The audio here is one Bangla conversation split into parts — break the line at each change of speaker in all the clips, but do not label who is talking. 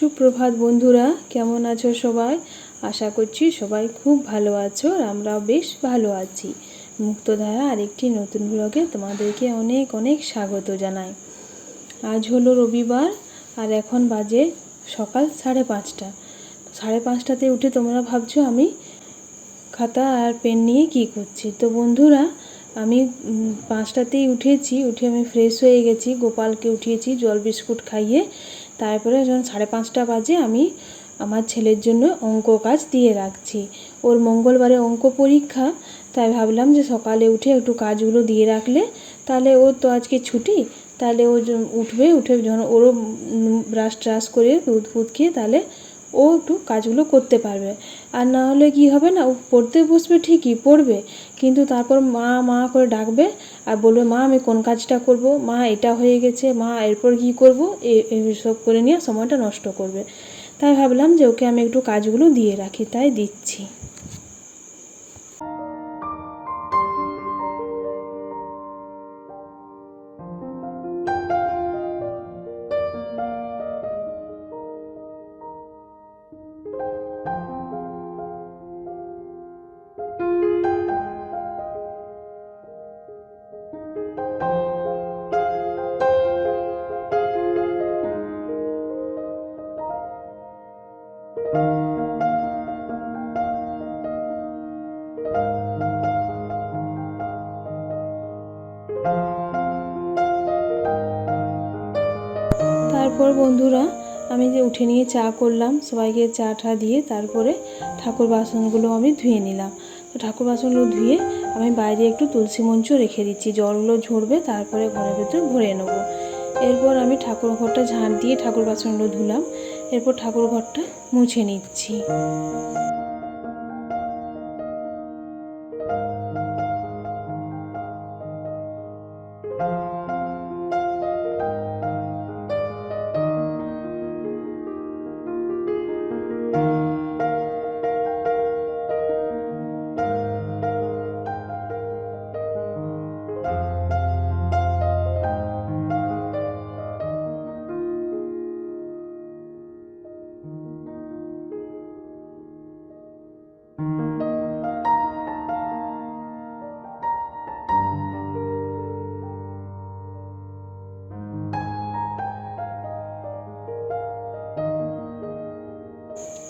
সুপ্রভাত বন্ধুরা, কেমন আছো সবাই? আশা করছি সবাই খুব ভালো আছো আর আমরাও বেশ ভালো আছি। মুক্তধারা আরেকটি নতুন ব্লগে তোমাদেরকে অনেক অনেক স্বাগত জানাই। আজ হলো রবিবার আর এখন বাজে সকাল 5:30। 5:30টাতে উঠে তোমরা ভাবছো আমি খাতা আর পেন নিয়ে কি করছি। তো বন্ধুরা, আমি 5টাতেই উঠেছি, উঠে আমি ফ্রেশ হয়ে গেছি, গোপালকে উঠিয়েছি জল বিস্কুট খাইয়ে। তারপরে যখন 5:30টা বাজে আমি আমার ছেলের জন্য অঙ্ক কাজ দিয়ে রাখছি। ওর মঙ্গলবারে অঙ্ক পরীক্ষা, তাই ভাবলাম যে সকালে উঠে একটু কাজগুলো দিয়ে রাখলে তাহলে ওর তো আজকে ছুটি, তাহলে ও উঠবে, উঠে যখন ওরও ব্রাশ ট্রাশ করে দুধ ফুদ খেয়ে তাহলে ও একটু কাজগুলো করতে পারবে। আর না হলে কি হবে না, ও পড়তে বসবে, ঠিকই পড়বে, কিন্তু তারপর মা মা করে ডাকবে আর বলবে মা আমি কোন কাজটা করব, মা এটা হয়ে গেছে, মা এরপর কি করব, এইসব করে নিয়ে সময়টা নষ্ট করবে। তাই ভাবলাম যে ওকে আমি একটু কাজগুলো দিয়ে রাখি, তাই দিচ্ছি। তারপর বন্ধুরা, আমি যে উঠে নিয়ে চা করলাম, সবাইকে চা টা দিয়ে তারপরে ঠাকুর বাসনগুলো আমি ধুয়ে নিলাম। তো ঠাকুর বাসনগুলো ধুয়ে আমি বাইরে একটু তুলসী মঞ্চ রেখে দিচ্ছি, জলগুলো ঝরবে, তারপরে ঘরের ভেতরে ভরে নেবো। এরপর আমি ঠাকুর ঘরটা ঝাঁট দিয়ে ঠাকুর বাসনগুলো ধুলাম, এরপর ঠাকুর ঘরটা মুছে নিচ্ছি।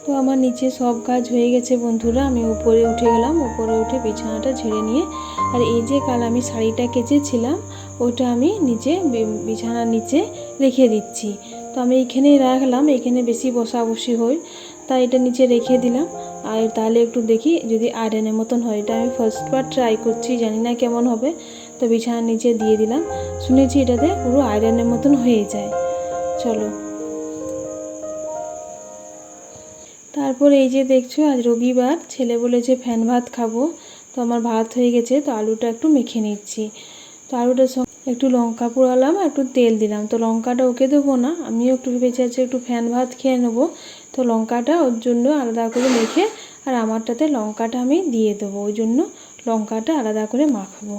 তো আমার নিচে সব কাজ হয়ে গেছে বন্ধুরা, আমি উপরে উঠে গেলাম, উপরে উঠে বিছানাটা ঝেড়ে নিয়ে, আর এই যে কাল আমি শাড়িটা কেচেছিলাম ওটা আমি নিচে বিছানার নিচে রেখে দিচ্ছি। তো আমি এইখানেই রাখলাম, এখানে বেশি বসাবসি হয়, তাই এটা নিচে রেখে দিলাম। আর তাহলে একটু দেখি যদি আয়রনের মতন হয়, এটা আমি ফার্স্টবার ট্রাই করছি, জানি না কেমন হবে। তো বিছানার নিচে দিয়ে দিলাম, শুনেছি এটাতে পুরো আয়রনের মতন হয়ে যায়। চলো, তারপর এই যে দেখছো আজ রবিবার, ছেলে বলেছে ফ্যান ভাত খাবো, তো আমার ভাত হয়ে গেছে, তো আলুটা একটু মেখে নিচ্ছি। তো আলুটার সঙ্গে একটু লঙ্কা পোড়ালাম, একটু তেল দিলাম। তো লঙ্কাটা ওকে দেবো না, আমিও একটু বেঁচে আছে একটু ফ্যান ভাত খেয়ে নেবো, তো লঙ্কাটা ওর জন্য আলাদা করে মেখে আর আমারটাতে লঙ্কাটা আমি দিয়ে দেবো, ওই জন্য লঙ্কাটা আলাদা করে মাখবো।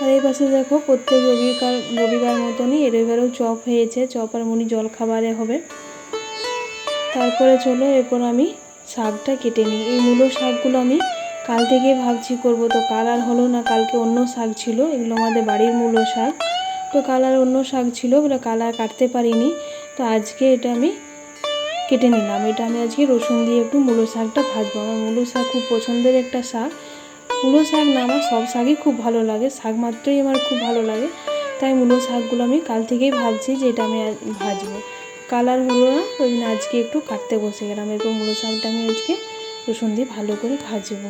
আর এই পাশে দেখো প্রত্যেক রবিবার মতনই এর এবারেও চপ হয়েছে, চপ আর মুড়ি জল খাবারে হবে। তারপরে চলো এরপর আমি শাকটা কেটে নিই। এই মূলো শাকগুলো আমি কাল থেকে ভাবছি করব, তো কাল আর হলো না, কালকে অন্য শাক ছিল, এগুলো আমাদের বাড়ির মূলো শাক, তো কাল আর অন্য শাক ছিল বলে কাল আর কাটতে পারিনি। তো আজকে এটা আমি কেটে নিলাম, এটা আমি আজকে রসুন দিয়ে একটু মূলো শাকটা ভাজবো। আমার মূলো শাক খুব পছন্দের একটা শাক, মূলো শাক না আমার সব শাকই খুব ভালো লাগে, শাক মাত্রই আমার খুব ভালো লাগে, তাই মূলো শাকগুলো আমি কাল থেকেই ভাবছি যে এটা আমি ভাজবো। কালার হলো না, ওই জন্য আজকে একটু কাটতে বসে গেলাম। এরপর মূলো শাকটা আমি আজকে রসুন দিয়ে ভালো করে ভাজবো।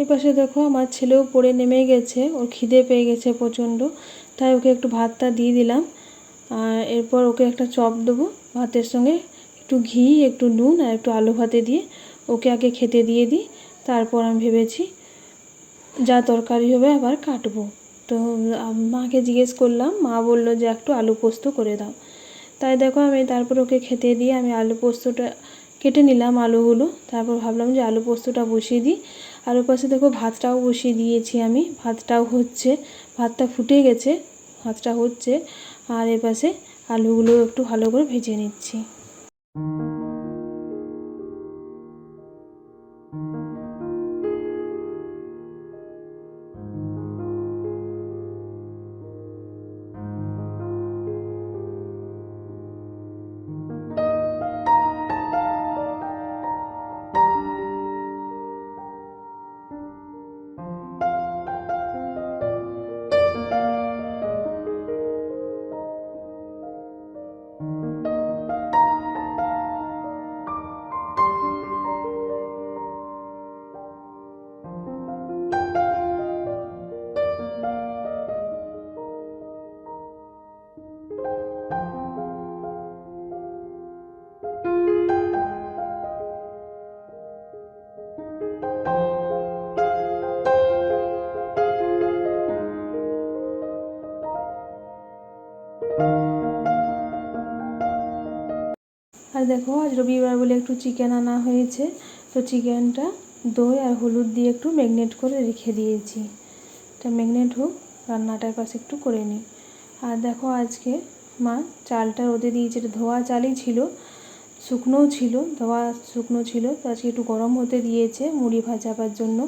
এপাশে দেখো আমার ছেলেও পড়ে নেমে গেছে, ওর খিদে পেয়ে গেছে প্রচণ্ড, তাই ওকে একটু ভাতটা দিয়ে দিলাম। আর এরপর ওকে একটা চপ দেবো ভাতের সঙ্গে, একটু ঘি, একটু নুন আর একটু আলু ভাতে দিয়ে ওকে আগে খেতে দিয়ে দিই। তারপর আমি ভেবেছি যা তরকারি হবে আবার কাটবো। তো মাকে জিজ্ঞেস করলাম, মা বলল যে একটু আলু পোস্ত করে দাও। তাই দেখো আমি তারপর ওকে খেতে দিয়ে আমি আলু পোস্তটা কেটে নিলাম আলুগুলো। তারপর ভাবলাম যে আলু পোস্তটা বসিয়ে দিই। আর ওর পাশে দেখো ভাতটাও বসিয়ে দিয়েছি আমি, ভাতটাও হচ্ছে, ভাতটা ফুটে গেছে, ভাতটা হচ্ছে। আর এর পাশে আলুগুলো একটু ভালো করে ভেজে নিচ্ছি। আর দেখো আজ রবিবার বলে একটু চিকেন আনা হয়েছে, তো চিকেনটা দই আর হলুদ দিয়ে একটু ম্যারিনেট করে রেখে দিয়েছি। এটা ম্যারিনেট হোক, রান্নাটার পাশে একটু করে নিই। আর দেখো আজকে মা চালটা রোদে দিয়েছে, এটা ধোয়া চালই ছিল, শুকনোও ছিল, ধোয়া শুকনো ছিল, তো আজকে একটু গরম হতে দিয়েছে মুড়ি ভাজাবার জন্য।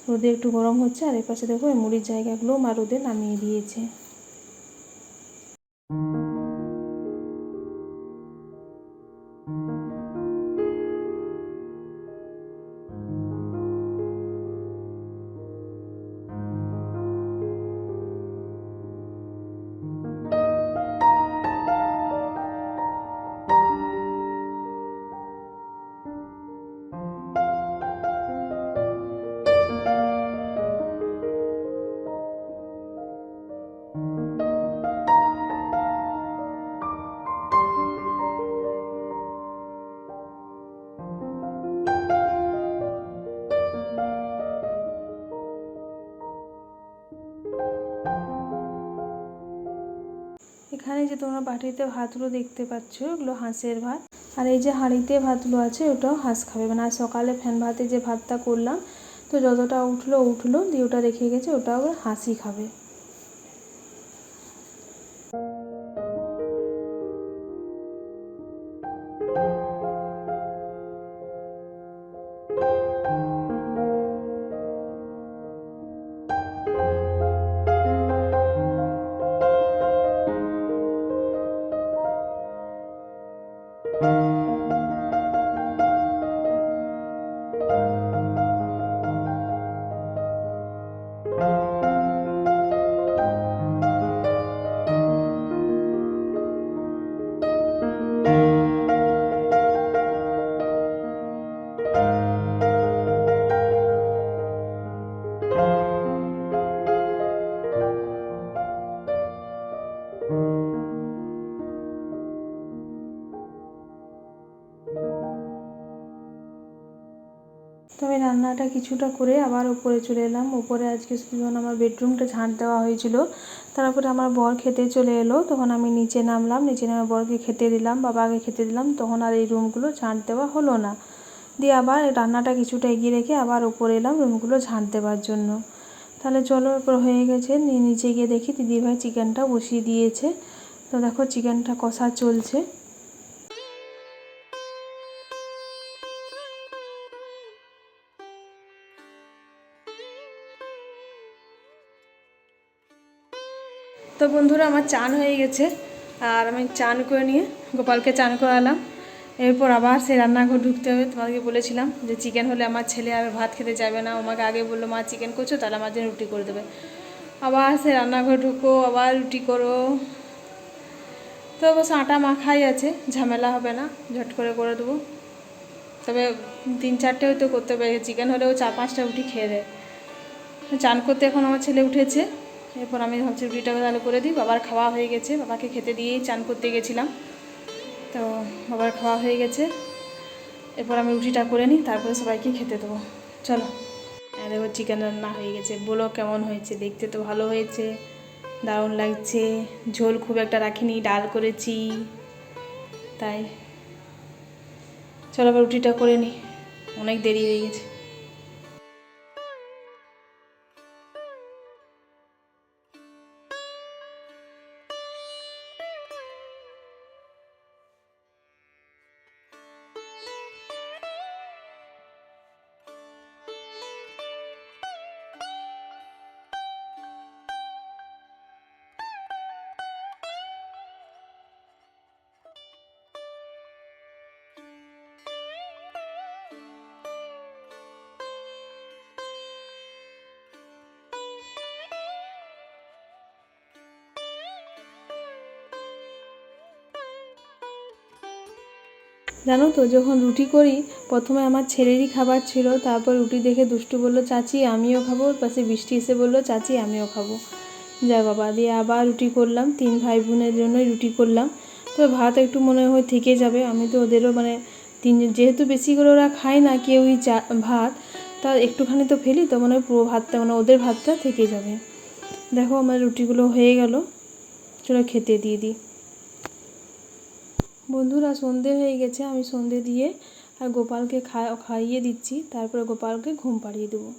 রোদে একটু গরম হচ্ছে। আর এর পাশে দেখো এই মুড়ির জায়গাগুলো মা রোদে নামিয়ে দিয়েছে। এখানে যে তোমরা বাটিতে ভাতগুলো দেখতে পাচ্ছ, এগুলো হাঁসের ভাত। আর এই যে হাঁড়িতে ভাতগুলো আছে, ওটাও হাঁস খাবে। মানে আজ সকালে ফ্যান ভাতে যে ভাতটা করলাম, তো যতটা উঠলো দিয়ে ওটা রেখে গেছে, ওটাও হাঁসই খাবে। তো আমি রান্নাটা কিছুটা করে আবার উপরে চলে এলাম। উপরে আজকে যখন আমার বেডরুমটা ঝাঁট দেওয়া হয়েছিল, তারপরে আমার বর খেতে চলে এলো, তখন আমি নিচে নামলাম। নিচে নেমে বরকে খেতে দিলাম, বাবাকে খেতে দিলাম, তখন আর এই রুমগুলো ঝাঁট দেওয়া হলো না। দিয়ে আবার রান্নাটা কিছুটা এগিয়ে রেখে আবার উপরে এলাম রুমগুলো ঝাঁট দেওয়ার জন্য। তাহলে চলো, এরপর হয়ে গেছে। নিচে গিয়ে দেখি দিদিভাই চিকেনটা বসিয়ে দিয়েছে। তো দেখো চিকেনটা কষা চলছে। তো বন্ধুরা আমার চান হয়ে গেছে, আর আমি চান করে নিয়ে গোপালকে চান করালাম। এরপর আবার সে রান্নাঘর ঢুকতে হবে। তোমাদেরকে বলেছিলাম যে চিকেন হলে আমার ছেলে আর ভাত খেতে যাবে না, আমাকে আগে বললো মা চিকেন করছো তাহলে আমার জন্য রুটি করে দেবে। আবার সে রান্নাঘর ঢুকো, আবার রুটি করো। তো অবশ্য আটা মাখাই আছে, ঝামেলা হবে না, ঝট করে দেবো। তবে 3-4টে হয়তো করতে হবে, চিকেন হলেও 4-5টা রুটি খেয়ে দেয়। চান করতে এখন আমার ছেলে উঠেছে। এরপর আমি ভাবছি রুটিটাকে তাহলে করে দিই। বাবার খাওয়া হয়ে গেছে, বাবাকে খেতে দিয়েই চান করতে গেছিলাম, তো বাবার খাওয়া হয়ে গেছে। এরপর আমি রুটিটা করে নিই, তারপরে সবাইকে খেতে দেবো। চলো। দেখো চিকেন রান্না হয়ে গেছে, বলো কেমন হয়েছে? দেখতে তো ভালো হয়েছে, দারুণ লাগছে। ঝোল খুব একটা রাখিনি, ডাল করেছি তাই। চলো আবার রুটিটা করে নিই, অনেক দেরি হয়ে গেছে। জানো তো, যখন রুটি করি প্রথমে আমার ছেলেরই খাবার ছিল, তারপর রুটি দেখে দুষ্টু বলল চাচি আমিও খাবো, পাশে বৃষ্টি এসে বলল চাচি আমিও খাবো। যা বাবা, দিয়ে আবার রুটি করলাম, 3 ভাই বোনের জন্যই রুটি করলাম। তো ভাত একটু মনে হয় থেকে যাবে, আমি তো ওদেরও মানে যেহেতু বেশি করে ওরা খায় না কেউই ভাত, তা একটুখানি তো ফেলি, তো মনে হয় পুরো ভাতটা মানে ওদের ভাতটা থেকে যাবে। দেখো আমার রুটিগুলো হয়ে গেল, চলো খেতে দিয়ে দিই। বন্ধুরা সন্ধে হয়ে গেছে, আমি সন্ধে দিয়ে আর গোপালকে খাইয়ে দিচ্ছি, তারপরে গোপালকে ঘুম পাড়িয়ে দেবো।